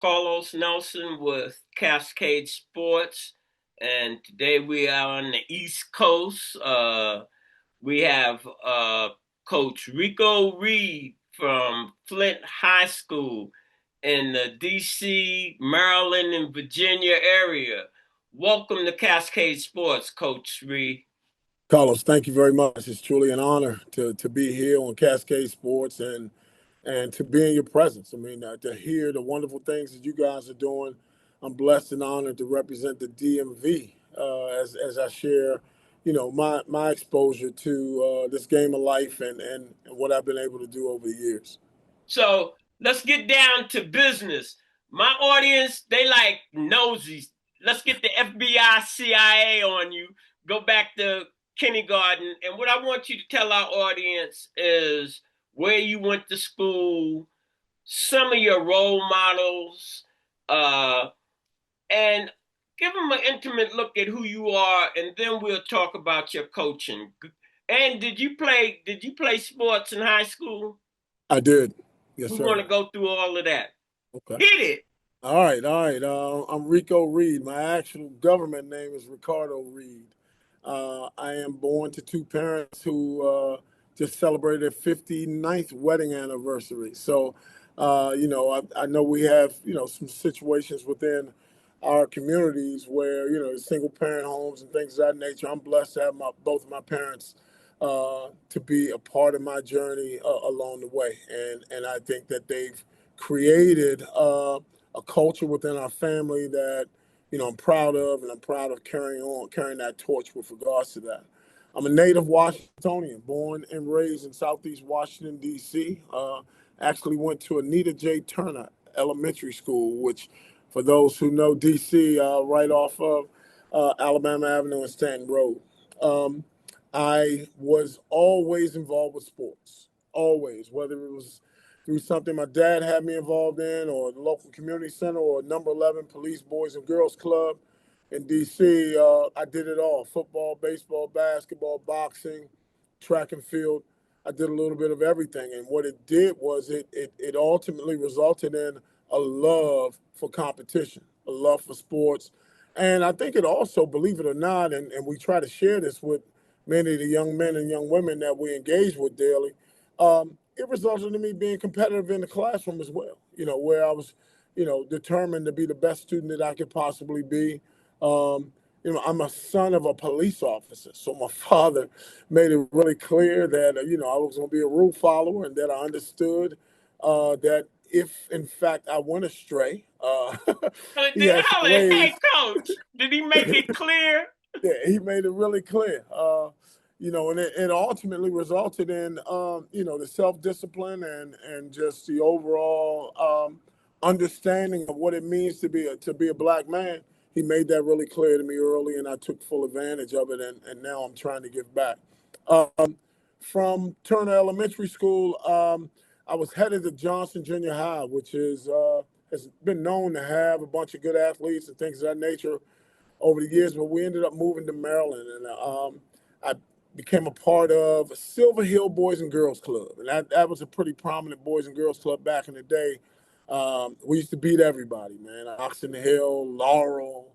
Carlos Nelson with Cascade Sports, and today we are on the East Coast. We have Coach Rico Reed from Flint High School in the DC, Maryland, and Virginia area. Welcome to Cascade Sports, Coach Reed. Carlos, thank you very much. It's truly an honor to be here on Cascade Sports and to be in your presence. I mean, to hear the wonderful things that you guys are doing. I'm blessed and honored to represent the DMV as I share, my exposure to this game of life and what I've been able to do over the years. So let's get down to business. My audience, they like nosies. Let's get the FBI, CIA on you. Go back to kindergarten. And what I want you to tell our audience is where you went to school, some of your role models, uh, and give them an intimate look at who you are, and then we'll talk about your coaching. And did you play sports in high school? I did. Yes, We sir. want to go through all of that. Okay. Hit it. All right, all right. I'm Rico Reed. My actual government name is Ricardo Reed. I am born to two parents who just celebrated their 59th wedding anniversary. So, I know we have, some situations within our communities where, single parent homes and things of that nature. I'm blessed to have both of my parents to be a part of my journey along the way. And I think that they've created a culture within our family that I'm proud of, and I'm proud of carrying that torch with regards to that. I'm a native Washingtonian, born and raised in Southeast Washington, D.C. Actually went to Anita J. Turner Elementary School, which, for those who know D.C., right off of Alabama Avenue and Stanton Road. Um, I was always involved with sports, always, whether it was through something my dad had me involved in, or the local community center, or number 11 Police Boys and Girls Club in DC. I did it all: football, baseball, basketball, boxing, track and field. I did a little bit of everything. And what it did was it ultimately resulted in a love for competition, a love for sports. And I think it also, believe it or not, and we try to share this with many of the young men and young women that we engage with daily, it resulted in me being competitive in the classroom as well, where I was, determined to be the best student that I could possibly be. I'm a son of a police officer. So my father made it really clear that, I was going to be a rule follower, and that I understood that if, in fact, I went astray, he had some Hey, ways. coach, did he make it clear? Yeah, he made it really clear. And it ultimately resulted in, the self-discipline and just the overall understanding of what it means to be a black man. He made that really clear to me early, and I took full advantage of it, and now I'm trying to give back. From Turner Elementary School, I was headed to Johnson Junior High, which has been known to have a bunch of good athletes and things of that nature over the years, but we ended up moving to Maryland, and I became a part of Silver Hill Boys and Girls Club, and that was a pretty prominent Boys and Girls Club back in the day. We used to beat everybody, man. Oxon Hill, Laurel,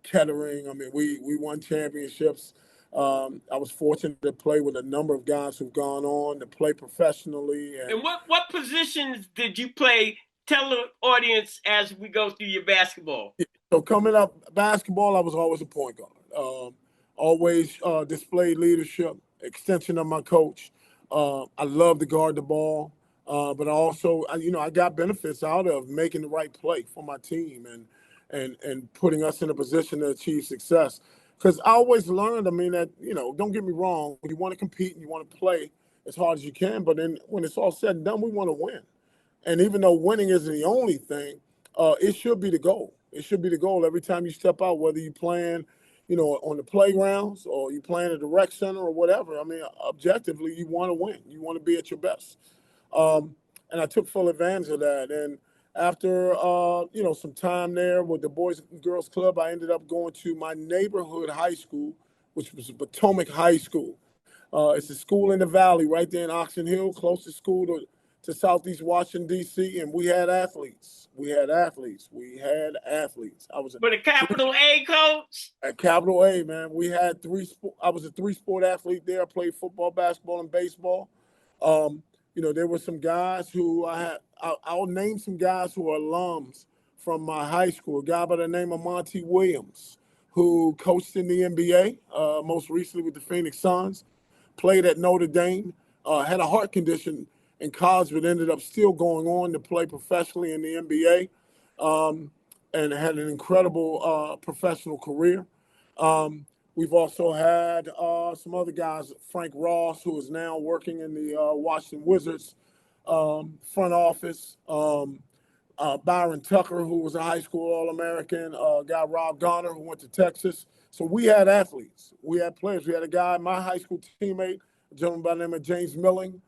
Kettering. I mean, we won championships. I was fortunate to play with a number of guys who've gone on to play professionally, and And what positions did you play? Tell the audience as we go through your basketball. so coming up basketball, I was always a point guard. Always displayed leadership, extension of my coach. I love to guard the ball, but I got benefits out of making the right play for my team and putting us in a position to achieve success. Because I always learned, I mean, that don't get me wrong, you want to compete and you want to play as hard as you can, but then when it's all said and done, we want to win. And even though winning isn't the only thing, it should be the goal. It should be the goal every time you step out, whether you're playing, on the playgrounds or you playing at the rec center or whatever. I mean, objectively, you want to win. You want to be at your best. Um, and I took full advantage of that. And after, some time there with the Boys and Girls Club, I ended up going to my neighborhood high school, which was Potomac High School. It's a school in the valley right there in Oxon Hill, closest school to Southeast Washington, D.C., and we had athletes. We had athletes. We had athletes. I was With a capital A, coach? at capital A, man. We had I was a three-sport athlete there. I played football, basketball, and baseball. There were some guys who I'll name some guys who are alums from my high school. A guy by the name of Monty Williams, who coached in the NBA, most recently with the Phoenix Suns, played at Notre Dame, had a heart condition in college, but ended up still going on to play professionally in the NBA, and had an incredible professional career. We've also had some other guys, Frank Ross, who is now working in the Washington Wizards front office. Byron Tucker, who was a high school All-American. Guy Rob Garner, who went to Texas. So we had athletes. We had players. We had a guy, my high school teammate, a gentleman by the name of James Milling,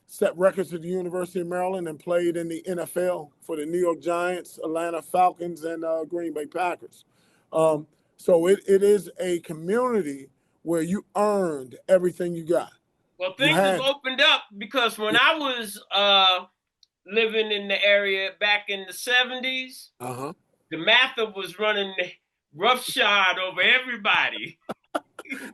set records at the University of Maryland and played in the NFL for the New York Giants, Atlanta Falcons, and Green Bay Packers. So it is a community where you earned everything you got. Well, things have opened up because when I was living in the area back in the 70s, the Mather was running roughshod over everybody.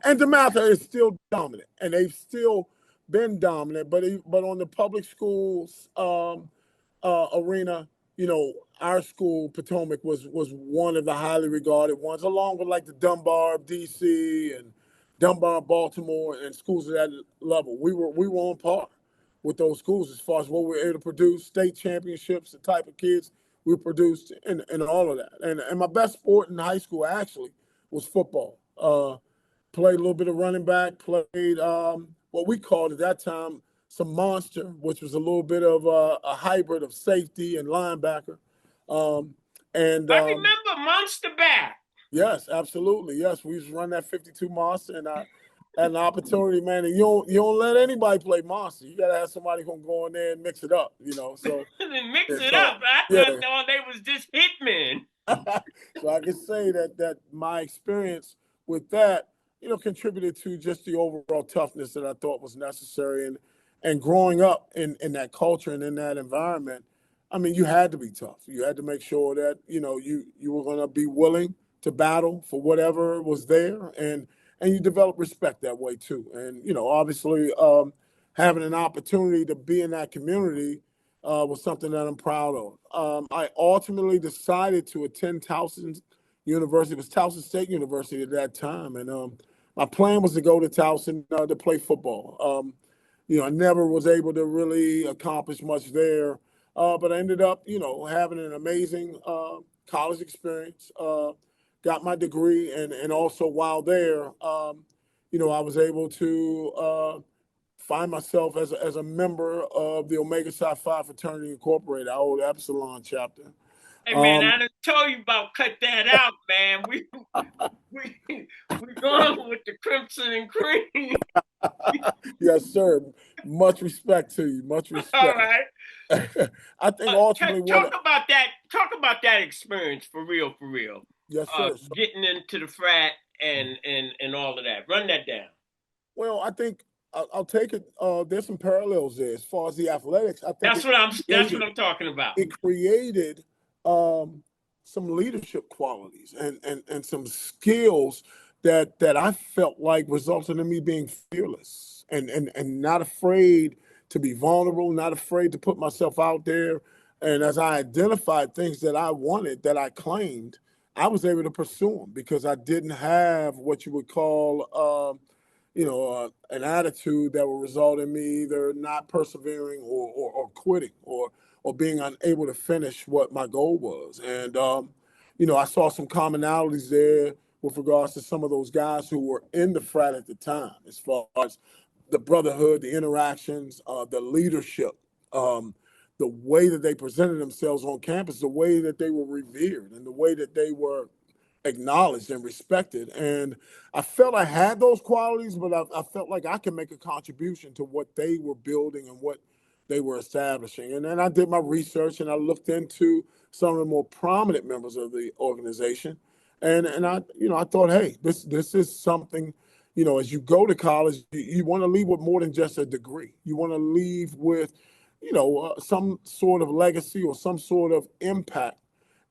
And the Mather is still dominant, and they've still been dominant. But on the public schools arena, our school, Potomac, was one of the highly regarded ones, along with like the Dunbar of D.C. and Dunbar, Baltimore, and schools at that level. We were on par with those schools as far as what we were able to produce, state championships, the type of kids we produced, and all of that. And my best sport in high school actually was football. Played a little bit of running back, played what we called at that time some monster, which was a little bit of a hybrid of safety and linebacker. I remember monster back. Yes, absolutely. Yes, we used to run that 52 monster, and I had an opportunity, man. And you don't let anybody play monster. You got to have somebody who can go in there and mix it up, So mix it up. I thought they was just hitmen. So I can say that my experience with that, contributed to just the overall toughness that I thought was necessary, and growing up in that culture and in that environment. I mean, you had to be tough. You had to make sure that you were going to be willing to battle for whatever was there, and you develop respect that way too. And obviously, having an opportunity to be in that community was something that I'm proud of. I ultimately decided to attend Towson University. It was Towson State University at that time, and my plan was to go to Towson to play football. I never was able to really accomplish much there, but I ended up, having an amazing college experience. Got my degree, and also while there, I was able to find myself as a member of the Omega Psi Phi Fraternity Incorporated, our old Epsilon chapter. Hey man, I done told you about cut that out, man. We going with the crimson and cream. Yes, sir. Much respect to you. Much respect. All right. I think ultimately talk about that experience for real. Yes, sir. Getting into the frat and all of that. Run that down. Well, I think I'll take it. There's some parallels there as far as the athletics. I think that's what I'm talking about. It created some leadership qualities and some skills that I felt like resulted in me being fearless and not afraid to be vulnerable, not afraid to put myself out there. And as I identified things that I wanted, that I claimed, I was able to pursue them because I didn't have what you would call, an attitude that would result in me either not persevering or quitting or being unable to finish what my goal was. And, I saw some commonalities there with regards to some of those guys who were in the frat at the time, as far as the brotherhood, the interactions, the leadership, the way that they presented themselves on campus, the way that they were revered, and the way that they were acknowledged and respected. And I felt I had those qualities, but I felt like I could make a contribution to what they were building and what they were establishing. And then I did my research and I looked into some of the more prominent members of the organization. And I thought, hey, this is something, as you go to college, you want to leave with more than just a degree. You want to leave with some sort of legacy or some sort of impact.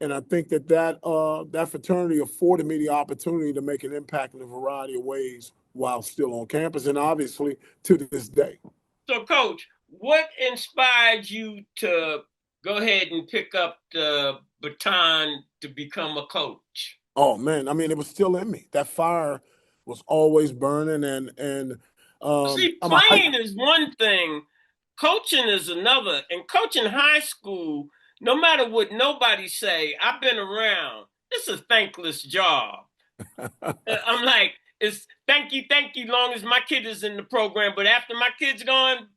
And I think that fraternity afforded me the opportunity to make an impact in a variety of ways while still on campus, and obviously to this day. So, Coach, what inspired you to go ahead and pick up the baton to become a coach? Oh man, I mean, it was still in me. That fire was always burning, and See, I'm a high. playing is one thing, coaching is another. And coaching high school, no matter what nobody say, I've been around. It's a thankless job. I'm like, it's thank you, long as my kid is in the program. But after my kid's gone,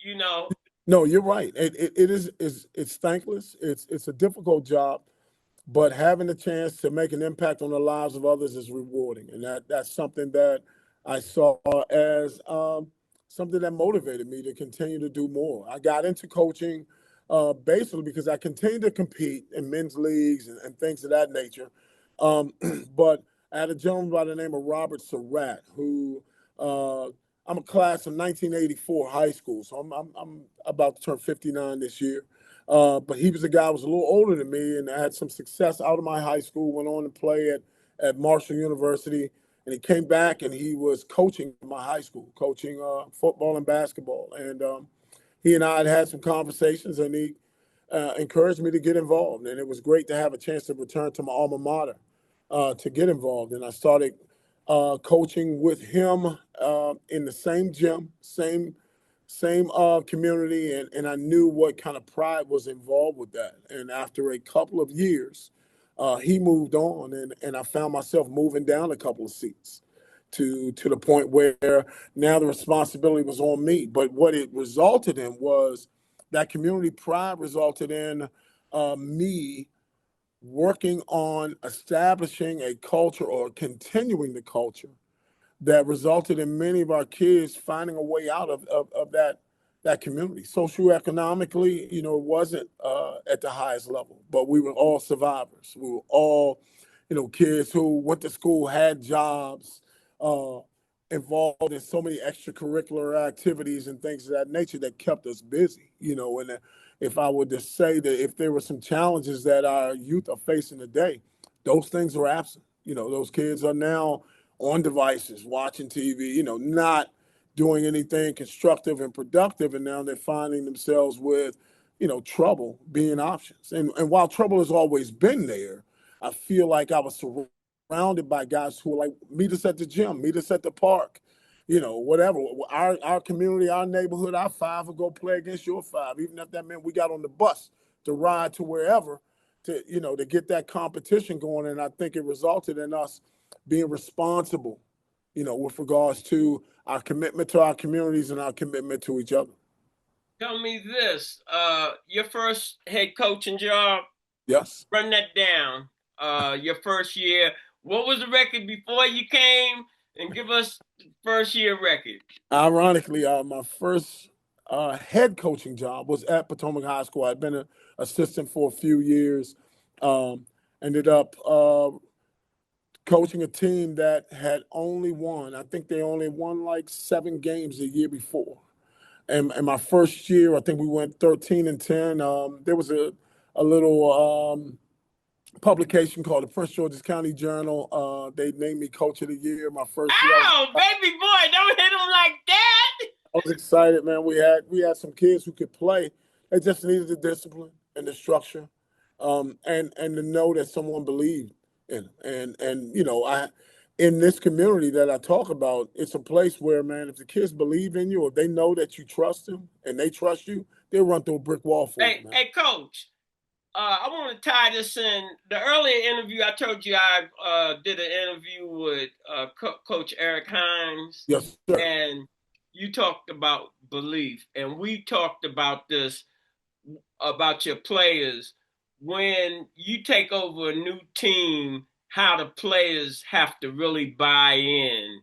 you know. No, you're right. It is it's thankless. It's a difficult job, but having the chance to make an impact on the lives of others is rewarding, and that's something that I saw as something that motivated me to continue to do more. I got into coaching basically because I continued to compete in men's leagues and things of that nature. Um, but I had a gentleman by the name of Robert Surratt, who I'm a class of 1984 high school, so I'm about to turn 59 this year. But he was a guy who was a little older than me, and I had some success out of my high school. Went on to play at Marshall University, and he came back and he was coaching my high school, coaching football and basketball. And he and I had some conversations, and he encouraged me to get involved. And it was great to have a chance to return to my alma mater to get involved. And I started coaching with him in the same gym, same community, and I knew what kind of pride was involved with that. And after a couple of years, he moved on, and I found myself moving down a couple of seats to the point where now the responsibility was on me. But what it resulted in was that community pride resulted in me working on establishing a culture or continuing the culture that resulted in many of our kids finding a way out of that community. Socioeconomically, it wasn't at the highest level, but we were all survivors. We were all, kids who went to school, had jobs, uh, involved in so many extracurricular activities and things of that nature that kept us busy. And if I were to say that if there were some challenges that our youth are facing today, those things are absent. Those kids are now on devices, watching TV, not doing anything constructive and productive. And now they're finding themselves with, trouble being options. And while trouble has always been there, I feel like I was surrounded by guys who were like, meet us at the gym, meet us at the park, whatever. Our community, our neighborhood, our five will go play against your five, even if that meant we got on the bus to ride to wherever to get that competition going. And I think it resulted in us being responsible, with regards to our commitment to our communities and our commitment to each other. Tell me this: your first head coaching job. Yes. Run that down. Your first year. What was the record before you came? And give us the first year record. Ironically, my first head coaching job was at Potomac High School. I'd been an assistant for a few years. Ended up coaching a team that had only won. I think they only won like 7 games the year before. And my first year, I think we went 13-10. There was a little publication called the Prince George's County Journal. They named me Coach of the Year my first year. Oh, baby boy, don't hit him like that. I was excited, man. We had some kids who could play. They just needed the discipline and the structure, and to know that someone believed in it. And I in this community that I talk about, it's a place where, man, if the kids believe in you, or they know that you trust them and they trust you, they'll run through a brick wall for you, man. Hey, Coach. I want to tie this in. The earlier interview, I told you I did an interview with Coach Eric Hines. Yes, sir. And you talked about belief, and we talked about this about your players. When you take over a new team, how the players have to really buy in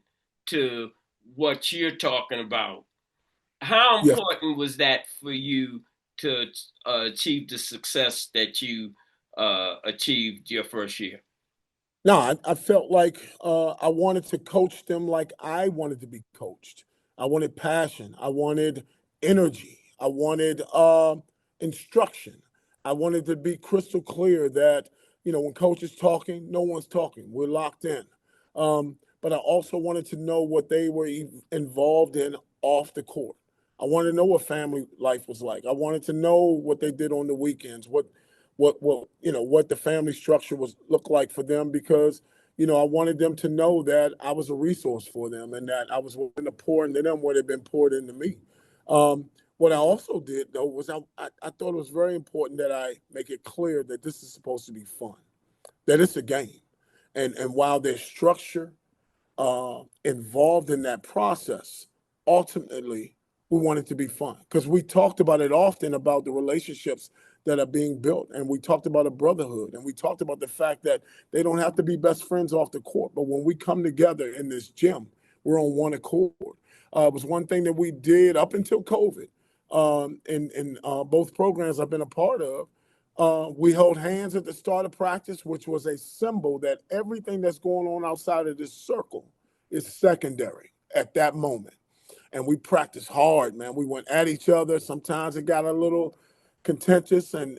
to what you're talking about. How Yes. important was that for you to achieve the success that you achieved your first year? No, I felt like I wanted to coach them like I wanted to be coached. I wanted passion. I wanted energy. I wanted instruction. I wanted to be crystal clear that, when coach is talking, no one's talking. We're locked in. But I also wanted to know what they were involved in off the court. I wanted to know what family life was like. I wanted to know what they did on the weekends, what the family structure was looked like for them, because I wanted them to know that I was a resource for them and that I was willing to pour into them what had been poured into me. What I also did, though, was I thought it was very important that I make it clear that this is supposed to be fun, that it's a game. And while there's structure involved in that process, ultimately, we want it to be fun, because we talked about it often about the relationships that are being built. And we talked about a brotherhood, and we talked about the fact that they don't have to be best friends off the court. But when we come together in this gym, we're on one accord. It was one thing that we did up until COVID in both programs I've been a part of. We held hands at the start of practice, which was a symbol that everything that's going on outside of this circle is secondary at that moment. And we practiced hard, man. We went at each other. Sometimes it got a little contentious, and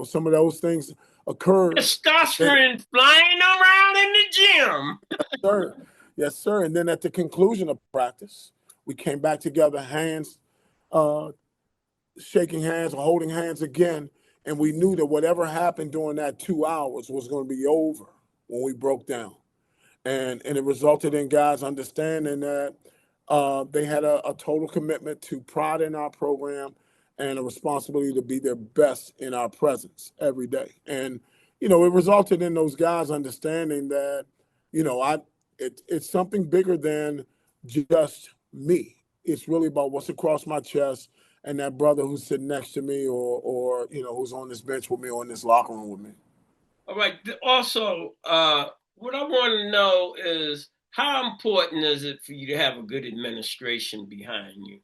some of those things occurred. Testosterone flying around in the gym. Sir. Yes, sir. And then at the conclusion of practice, we came back together, hands, shaking hands or holding hands again. And we knew that whatever happened during that 2 hours was going to be over when we broke down. And it resulted in guys understanding that they had a total commitment to pride in our program and a responsibility to be their best in our presence every day. And, it resulted in those guys understanding that, it's something bigger than just me. It's really about what's across my chest and that brother who's sitting next to me, or who's on this bench with me or in this locker room with me. All right. Also, what I want to know is, how important is it for you to have a good administration behind you?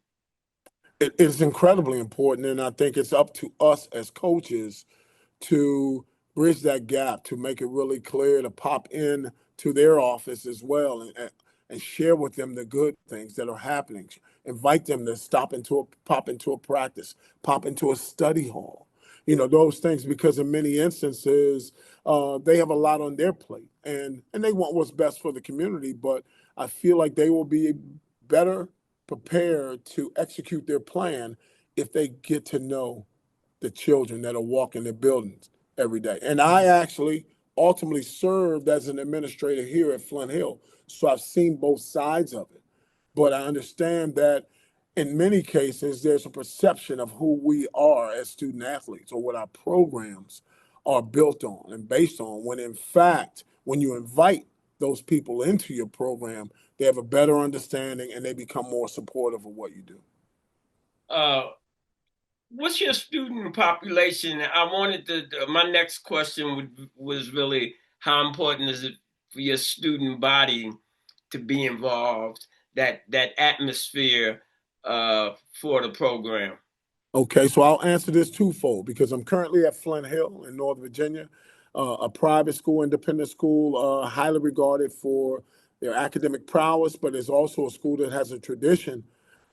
It is incredibly important, and I think it's up to us as coaches to bridge that gap, to make it really clear, to pop in to their office as well, and share with them the good things that are happening. Invite them to pop into a practice, pop into a study hall. Those things, because in many instances, they have a lot on their plate, and they want what's best for the community. But I feel like they will be better prepared to execute their plan if they get to know the children that are walking their buildings every day. And I actually ultimately served as an administrator here at Flint Hill, so I've seen both sides of it. But I understand that in many cases, there's a perception of who we are as student athletes, or what our programs are built on and based on, when in fact, when you invite those people into your program, they have a better understanding and they become more supportive of what you do. What's your student population? My next question was really, how important is it for your student body to be involved, that atmosphere for the program? Okay, so I'll answer this twofold, because I'm currently at Flint Hill in Northern Virginia, a private school, independent school, highly regarded for their academic prowess, but it's also a school that has a tradition.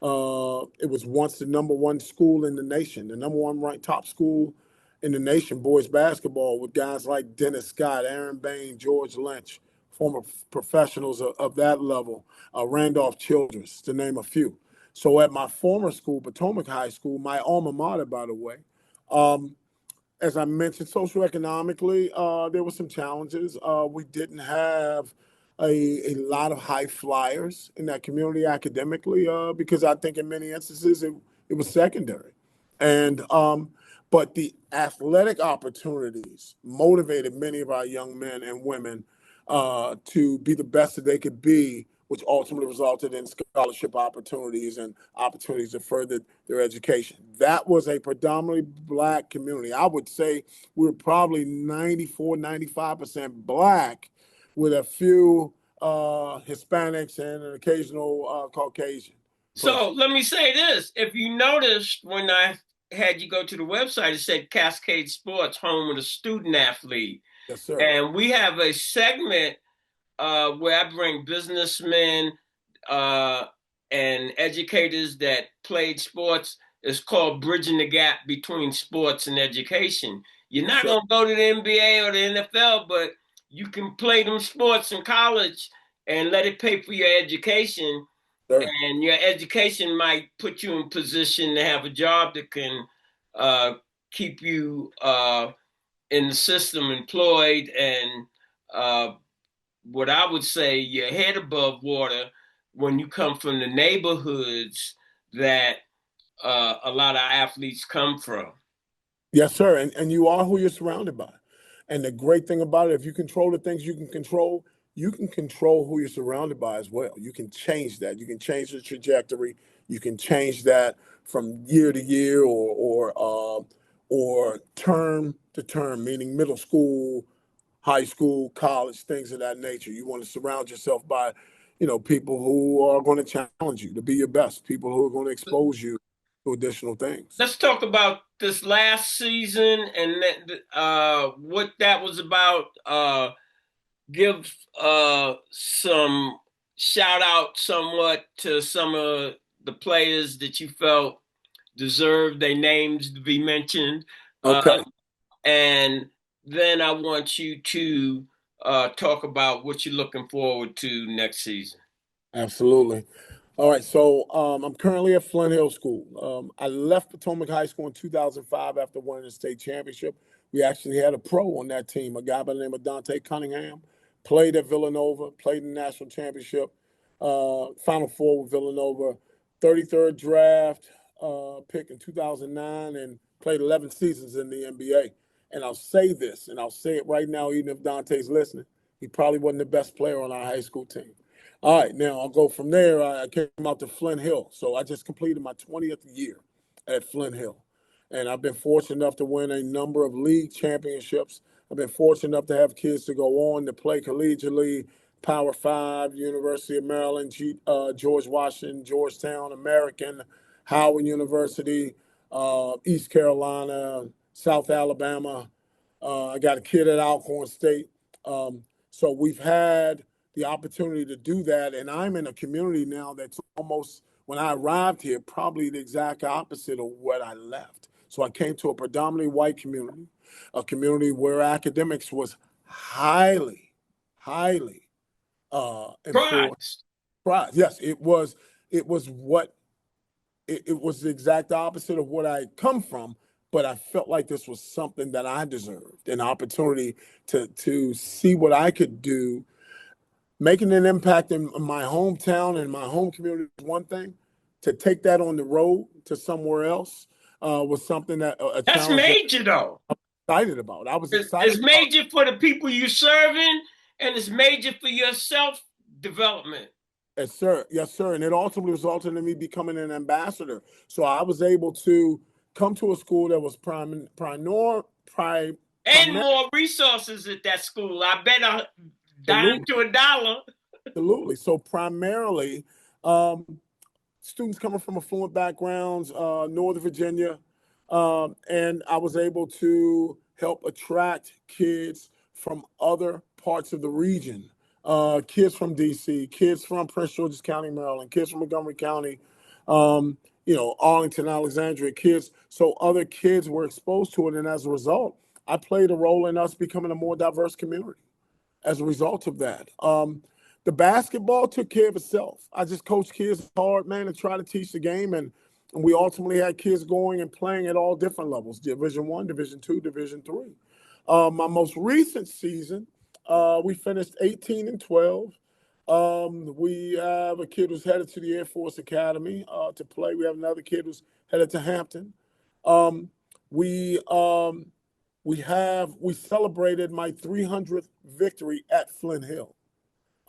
It was once the number one school in the nation, the number one ranked top school in the nation, boys basketball, with guys like Dennis Scott, Aaron Bain, George Lynch, former professionals of that level, Randolph Childress, to name a few. So at my former school, Potomac High School, my alma mater, by the way, as I mentioned, socioeconomically, there were some challenges. We didn't have a lot of high flyers in that community academically, because I think in many instances it was secondary. And but the athletic opportunities motivated many of our young men and women to be the best that they could be, which ultimately resulted in scholarship opportunities and opportunities to further their education. That was a predominantly Black community. I would say we were probably 94, 95% Black, with a few Hispanics and an occasional Caucasian person. So let me say this. If you noticed, when I had you go to the website, it said Cascade Sports, home of the student athlete. Yes, sir. And we have a segment where I bring businessmen and educators that played sports It's called bridging the gap between sports and education. You're Yes, not sir. going to go to the NBA or the NFL, but you can play them sports in college and let it pay for your education. Sir. And your education might put you in position to have a job that can uh, keep you in the system employed and uh, what I would say your head above water when you come from the neighborhoods that a lot of athletes come from. Yes, sir. And you are who you're surrounded by. And the great thing about it, if you control the things you can control who you're surrounded by as well. You can change that. You can change the trajectory. You can change that from year to year or term to term, meaning middle school, high school, college, things of that nature. You want to surround yourself by, people who are going to challenge you to be your best, people who are going to expose you to additional things. Let's talk about this last season and what that was about. Give some shout out somewhat to some of the players that you felt deserved their names to be mentioned. Okay. And then I want you to talk about what you're looking forward to next season. Absolutely. All right, so I'm currently at Flint Hill School. I left Potomac High School in 2005 after winning the state championship. We actually had a pro on that team, a guy by the name of Dante Cunningham. Played at Villanova, played in the national championship, Final Four with Villanova, 33rd draft pick in 2009, and played 11 seasons in the NBA. And I'll say this, and I'll say it right now, even if Dante's listening, he probably wasn't the best player on our high school team. All right, now I'll go from there. I came out to Flint Hill. So I just completed my 20th year at Flint Hill. And I've been fortunate enough to win a number of league championships. I've been fortunate enough to have kids to go on to play collegiately, Power Five, University of Maryland, George Washington, Georgetown, American, Howard University, East Carolina, South Alabama. I got a kid at Alcorn State. So we've had the opportunity to do that. And I'm in a community now that's almost, when I arrived here, probably the exact opposite of what I left. So I came to a predominantly white community, a community where academics was highly enforced. Prize. Right. Yes, it was. It was the exact opposite of what I come from, but I felt like this was something that I deserved, an opportunity to see what I could do. Making an impact in my hometown and my home community is one thing. To take that on the road to somewhere else was something that a That's challenge that major though. I was excited about. I was It's excited about. major for the people you serving, and it's major for your self development. Yes, sir. Yes, sir. And it ultimately resulted in me becoming an ambassador. So I was able to come to a school that was And primarily. more resources at that school. I bet a dime to a dollar. Absolutely. So primarily, um, students coming from affluent backgrounds, Northern Virginia, and I was able to help attract kids from other parts of the region, kids from DC, kids from Prince George's County, Maryland, kids from Montgomery County, Arlington, Alexandria, kids. So other kids were exposed to it, and as a result, I played a role in us becoming a more diverse community as a result of that. The basketball took care of itself. I just coached kids hard, man, and try to teach the game, and we ultimately had kids going and playing at all different levels: Division One, Division Two, Division Three. My most recent season, we finished 18-12. We have a kid who's headed to the Air Force Academy to play. We have another kid who's headed to Hampton. Um, we um, we celebrated my 300th victory at Flint Hill.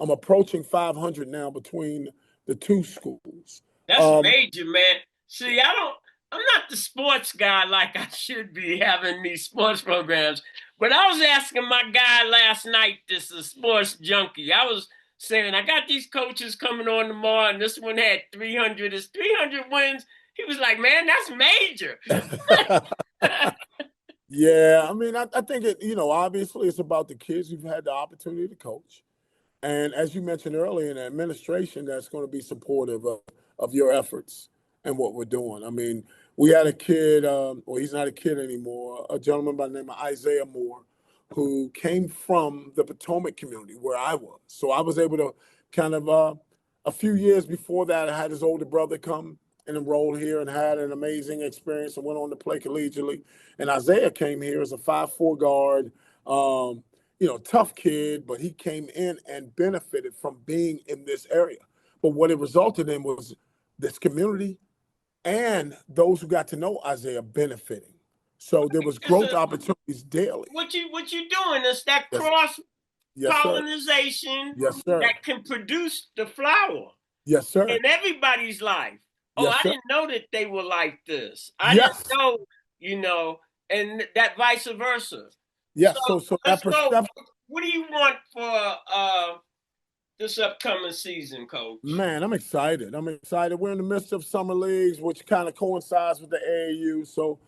I'm approaching 500 now between the two schools. That's Um, major, man. See, I'm not the sports guy like I should be having these sports programs. But I was asking my guy last night, this is a sports junkie. I was saying, I got these coaches coming on tomorrow, and this one had 300. It's 300 wins. He was like, man, that's major. yeah, I mean, I think obviously it's about the kids who've had the opportunity to coach. And as you mentioned earlier, an administration that's going to be supportive of your efforts and what we're doing. I mean, We had a kid, well, he's not a kid anymore, a gentleman by the name of Isaiah Moore, who came from the Potomac community where I was. So I was able to kind of, a few years before that, I had his older brother come and enroll here and had an amazing experience and went on to play collegiately. And Isaiah came here as a 5'4" guard, tough kid, but he came in and benefited from being in this area. But what it resulted in was this community and those who got to know Isaiah benefiting. So there was growth opportunities daily. What you doing is that Yes. cross Yes, pollinization yes, sir. that can produce the flower. Yes, sir. In everybody's life. Yes, I sir. didn't know that they were like this. I didn't know, and that vice versa. Yes. So let's go. What do you want for this upcoming season, Coach? Man, I'm excited. We're in the midst of summer leagues, which kind of coincides with the AAU. So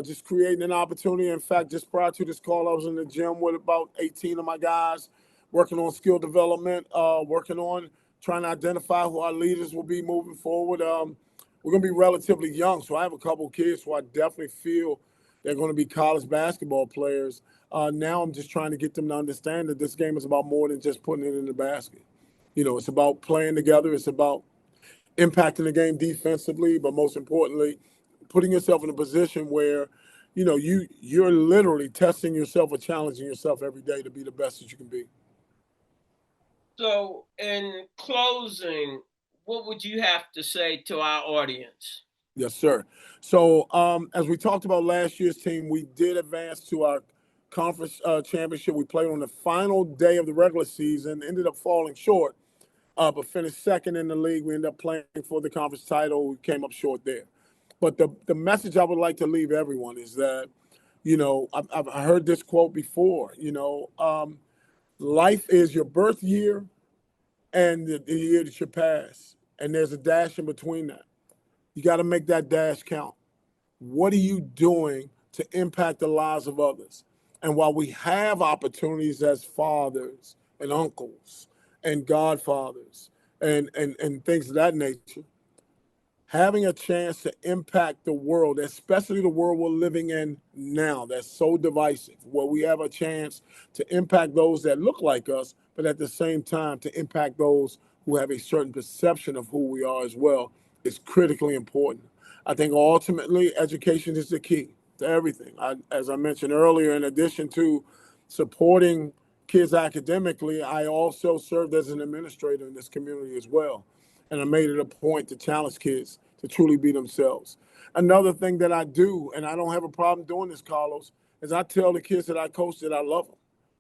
just creating an opportunity. In fact, just prior to this call, I was in the gym with about 18 of my guys working on skill development, working on trying to identify who our leaders will be moving forward. We're going to be relatively young, so I have a couple of kids who I definitely feel they're going to be college basketball players. Now I'm just trying to get them to understand that this game is about more than just putting it in the basket. It's about playing together. It's about impacting the game defensively, but most importantly, putting yourself in a position where, you're literally testing yourself or challenging yourself every day to be the best that you can be. So, in closing, what would you have to say to our audience? Yes, sir. So, as we talked about last year's team, we did advance to our conference championship. We played on the final day of the regular season, ended up falling short, but finished second in the league. We ended up playing for the conference title. We came up short there. But the message I would like to leave everyone is that, I've heard this quote before, life is your birth year and the year that you pass. And there's a dash in between that. You got to make that dash count. What are you doing to impact the lives of others? And while we have opportunities as fathers and uncles and godfathers and things of that nature, having a chance to impact the world, especially the world we're living in now that's so divisive, where we have a chance to impact those that look like us, but at the same time to impact those who have a certain perception of who we are as well, is critically important. I think ultimately education is the key to everything. As I mentioned earlier, in addition to supporting kids academically, I also served as an administrator in this community as well. And I made it a point to challenge kids to truly be themselves. Another thing that I do, and I don't have a problem doing this, Carlos, is I tell the kids that I coach that I love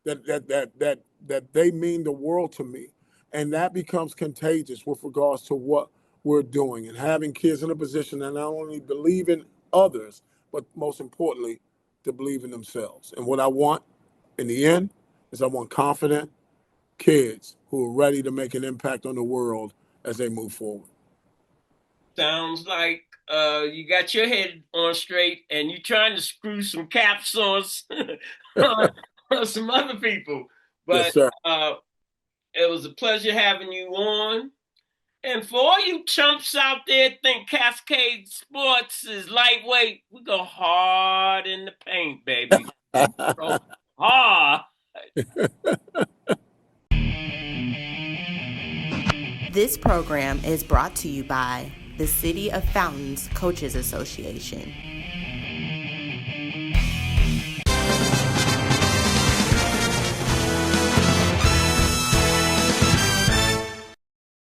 them, that they mean the world to me. And that becomes contagious with regards to what we're doing and having kids in a position that not only believe in others, but most importantly, to believe in themselves. And what I want in the end is I want confident kids who are ready to make an impact on the world as they move forward. Sounds like you got your head on straight and you're trying to screw some caps on some other people. But yes, sir. It was a pleasure having you on. And for all you chumps out there think Cascade Sports is lightweight, we go hard in the paint, baby. Go hard. This program is brought to you by the City of Fountains Coaches Association.